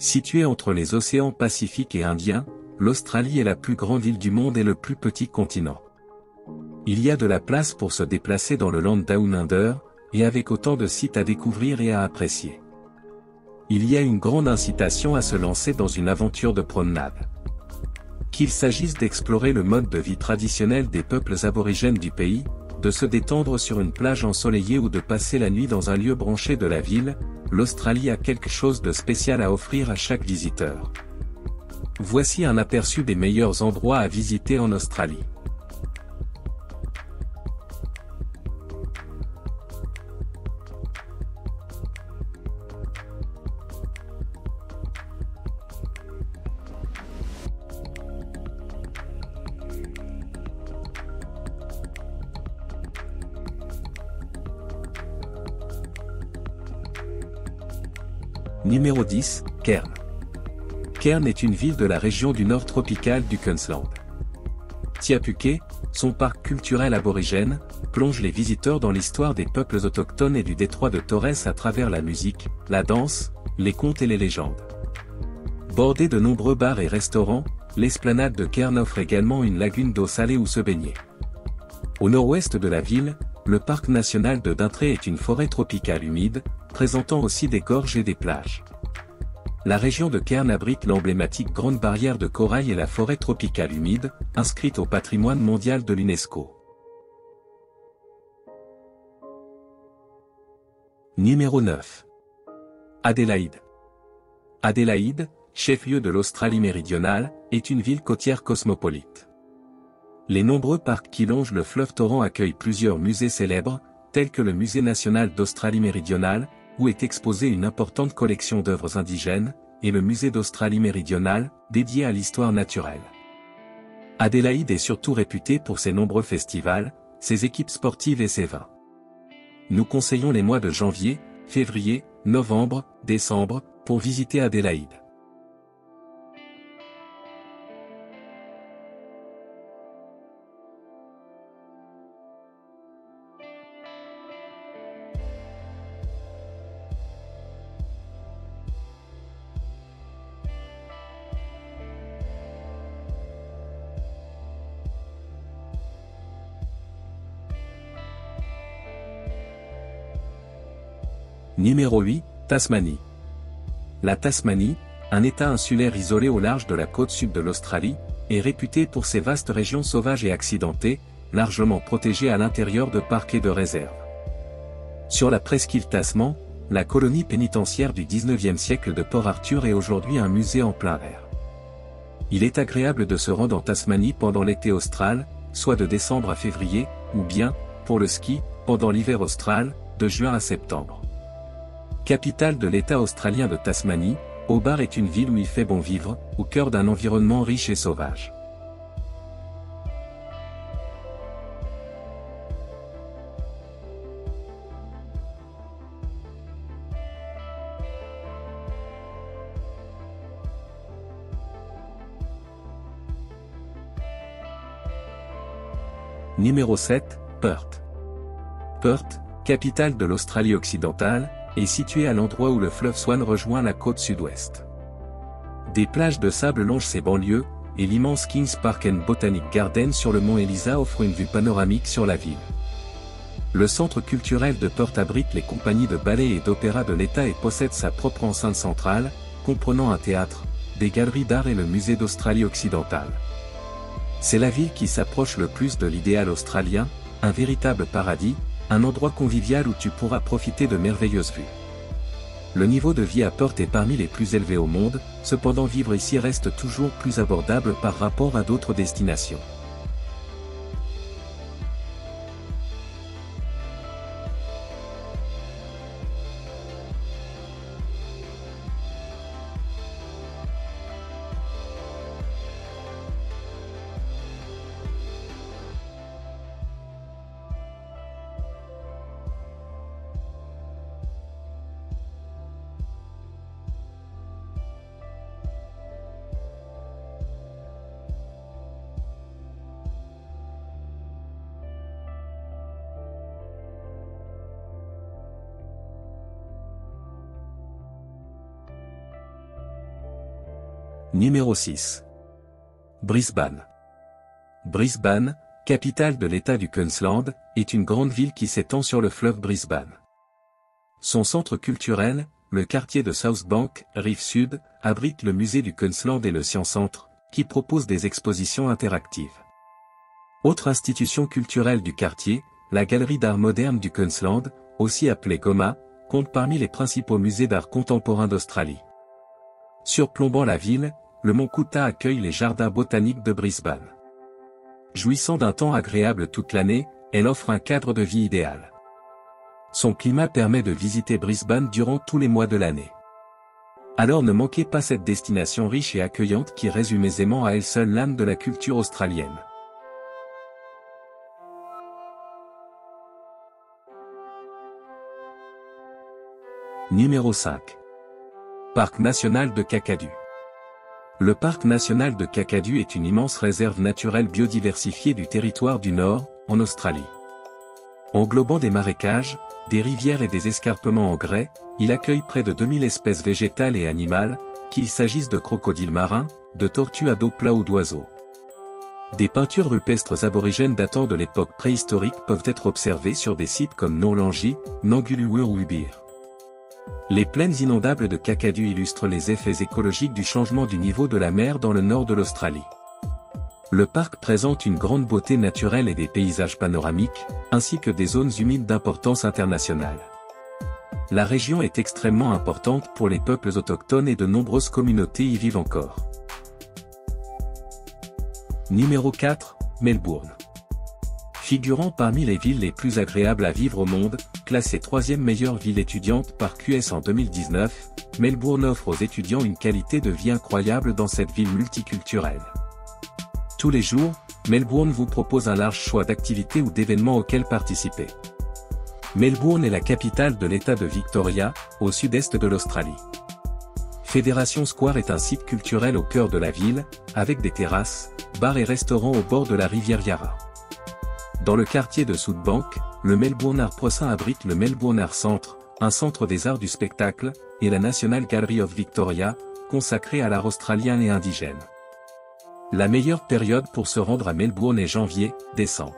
Située entre les océans Pacifique et Indien, l'Australie est la plus grande île du monde et le plus petit continent. Il y a de la place pour se déplacer dans le Land Down Under, et avec autant de sites à découvrir et à apprécier. Il y a une grande incitation à se lancer dans une aventure de promenade. Qu'il s'agisse d'explorer le mode de vie traditionnel des peuples aborigènes du pays, de se détendre sur une plage ensoleillée ou de passer la nuit dans un lieu branché de la ville, l'Australie a quelque chose de spécial à offrir à chaque visiteur. Voici un aperçu des meilleurs endroits à visiter en Australie. Numéro 10, Cairns. Cairns est une ville de la région du nord tropicale du Queensland. Tiapuke, son parc culturel aborigène, plonge les visiteurs dans l'histoire des peuples autochtones et du détroit de Torres à travers la musique, la danse, les contes et les légendes. Bordée de nombreux bars et restaurants, l'esplanade de Cairns offre également une lagune d'eau salée où se baigner. Au nord-ouest de la ville, le parc national de Dintré est une forêt tropicale humide, présentant aussi des gorges et des plages. La région de Cairns abrite l'emblématique Grande Barrière de Corail et la forêt tropicale humide, inscrite au patrimoine mondial de l'UNESCO. Numéro 9. Adélaïde. Adélaïde, chef-lieu de l'Australie méridionale, est une ville côtière cosmopolite. Les nombreux parcs qui longent le fleuve Torrent accueillent plusieurs musées célèbres, tels que le Musée national d'Australie méridionale, où est exposée une importante collection d'œuvres indigènes, et le Musée d'Australie méridionale, dédié à l'histoire naturelle. Adélaïde est surtout réputée pour ses nombreux festivals, ses équipes sportives et ses vins. Nous conseillons les mois de janvier, février, novembre, décembre, pour visiter Adélaïde. Numéro 8, Tasmanie. La Tasmanie, un État insulaire isolé au large de la côte sud de l'Australie, est réputée pour ses vastes régions sauvages et accidentées, largement protégées à l'intérieur de parcs et de réserves. Sur la presqu'île Tasman, la colonie pénitentiaire du 19e siècle de Port Arthur est aujourd'hui un musée en plein air. Il est agréable de se rendre en Tasmanie pendant l'été austral, soit de décembre à février, ou bien, pour le ski, pendant l'hiver austral, de juin à septembre. Capitale de l'État australien de Tasmanie, Hobart est une ville où il fait bon vivre, au cœur d'un environnement riche et sauvage. Numéro 7, Perth. Perth, capitale de l'Australie occidentale, est située à l'endroit où le fleuve Swan rejoint la côte sud-ouest. Des plages de sable longent ses banlieues, et l'immense Kings Park and Botanic Garden sur le mont Eliza offre une vue panoramique sur la ville. Le centre culturel de Perth abrite les compagnies de ballet et d'opéra de l'État et possède sa propre enceinte centrale, comprenant un théâtre, des galeries d'art et le musée d'Australie occidentale. C'est la ville qui s'approche le plus de l'idéal australien, un véritable paradis, un endroit convivial où tu pourras profiter de merveilleuses vues. Le niveau de vie à Perth est parmi les plus élevés au monde, cependant vivre ici reste toujours plus abordable par rapport à d'autres destinations. Numéro 6. Brisbane. Brisbane, capitale de l'État du Queensland, est une grande ville qui s'étend sur le fleuve Brisbane. Son centre culturel, le quartier de Southbank, rive sud, abrite le musée du Queensland et le Science Centre, qui propose des expositions interactives. Autre institution culturelle du quartier, la Galerie d'art moderne du Queensland, aussi appelée GOMA, compte parmi les principaux musées d'art contemporain d'Australie. Surplombant la ville, le mont Coota accueille les jardins botaniques de Brisbane. Jouissant d'un temps agréable toute l'année, elle offre un cadre de vie idéal. Son climat permet de visiter Brisbane durant tous les mois de l'année. Alors ne manquez pas cette destination riche et accueillante qui résume aisément à elle seule l'âme de la culture australienne. Numéro 5. Parc national de Kakadu. Le parc national de Kakadu est une immense réserve naturelle biodiversifiée du territoire du Nord, en Australie. Englobant des marécages, des rivières et des escarpements en grès, il accueille près de 2000 espèces végétales et animales, qu'il s'agisse de crocodiles marins, de tortues à dos plat ou d'oiseaux. Des peintures rupestres aborigènes datant de l'époque préhistorique peuvent être observées sur des sites comme Nourlangie, Nanguluwe ou Ubir. Les plaines inondables de Kakadu illustrent les effets écologiques du changement du niveau de la mer dans le nord de l'Australie. Le parc présente une grande beauté naturelle et des paysages panoramiques, ainsi que des zones humides d'importance internationale. La région est extrêmement importante pour les peuples autochtones et de nombreuses communautés y vivent encore. Numéro 4, Melbourne. Figurant parmi les villes les plus agréables à vivre au monde, classée 3e meilleure ville étudiante par QS en 2019, Melbourne offre aux étudiants une qualité de vie incroyable dans cette ville multiculturelle. Tous les jours, Melbourne vous propose un large choix d'activités ou d'événements auxquels participer. Melbourne est la capitale de l'État de Victoria, au sud-est de l'Australie. Fédération Square est un site culturel au cœur de la ville, avec des terrasses, bars et restaurants au bord de la rivière Yarra. Dans le quartier de Southbank, le Melbourne Art Procin abrite le Melbourne Art Centre, un centre des arts du spectacle, et la National Gallery of Victoria, consacrée à l'art australien et indigène. La meilleure période pour se rendre à Melbourne est janvier-décembre.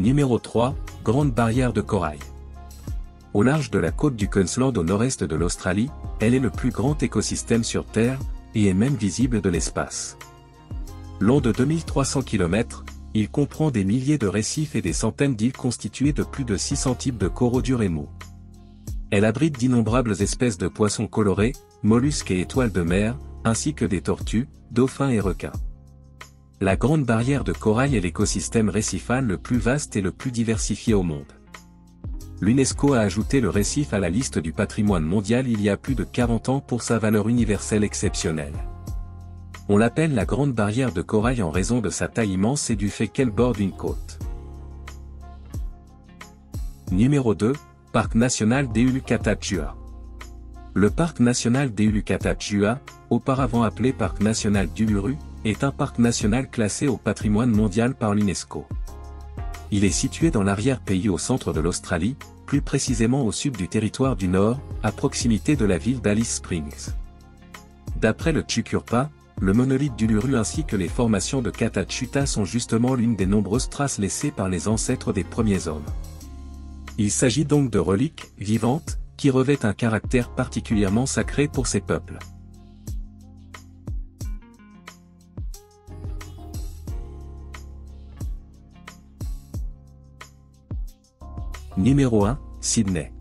Numéro 3, Grande barrière de corail. Au large de la côte du Queensland au nord-est de l'Australie, elle est le plus grand écosystème sur Terre, et est même visible de l'espace. Long de 2300 km, il comprend des milliers de récifs et des centaines d'îles constituées de plus de 600 types de coraux durs et mous. Elle abrite d'innombrables espèces de poissons colorés, mollusques et étoiles de mer, ainsi que des tortues, dauphins et requins. La Grande barrière de corail est l'écosystème récifal le plus vaste et le plus diversifié au monde. L'UNESCO a ajouté le récif à la liste du patrimoine mondial il y a plus de 40 ans pour sa valeur universelle exceptionnelle. On l'appelle la Grande barrière de corail en raison de sa taille immense et du fait qu'elle borde une côte. Numéro 2, Parc national d'Ulu-Kata-Tjua. Le parc national d'Ulu-Kata-Tjua, auparavant appelé Parc national d'Uluru, est un parc national classé au patrimoine mondial par l'UNESCO. Il est situé dans l'arrière-pays au centre de l'Australie, plus précisément au sud du territoire du Nord, à proximité de la ville d'Alice Springs. D'après le Chukurpa, le monolithe d'Uluru ainsi que les formations de Kata-Tjuta sont justement l'une des nombreuses traces laissées par les ancêtres des premiers hommes. Il s'agit donc de reliques vivantes, qui revêtent un caractère particulièrement sacré pour ces peuples. Numéro 1, Sydney.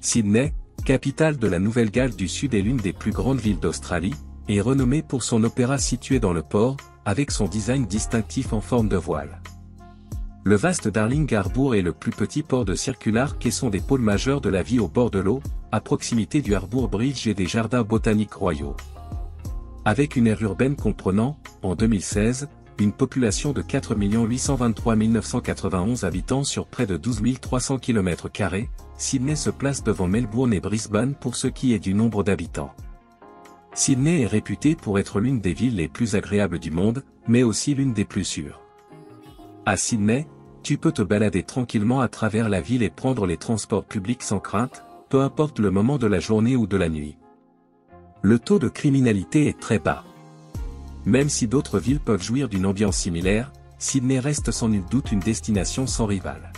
Sydney, capitale de la Nouvelle-Galles du Sud et l'une des plus grandes villes d'Australie, est renommée pour son opéra situé dans le port, avec son design distinctif en forme de voile. Le vaste Darling Harbour et le plus petit port de Circular Quay sont des pôles majeurs de la vie au bord de l'eau, à proximité du Harbour Bridge et des jardins botaniques royaux. Avec une aire urbaine comprenant, en 2016, une population de 4 823 991 habitants sur près de 12 300 km², Sydney se place devant Melbourne et Brisbane pour ce qui est du nombre d'habitants. Sydney est réputée pour être l'une des villes les plus agréables du monde, mais aussi l'une des plus sûres. À Sydney, tu peux te balader tranquillement à travers la ville et prendre les transports publics sans crainte, peu importe le moment de la journée ou de la nuit. Le taux de criminalité est très bas. Même si d'autres villes peuvent jouir d'une ambiance similaire, Sydney reste sans nul doute une destination sans rivale.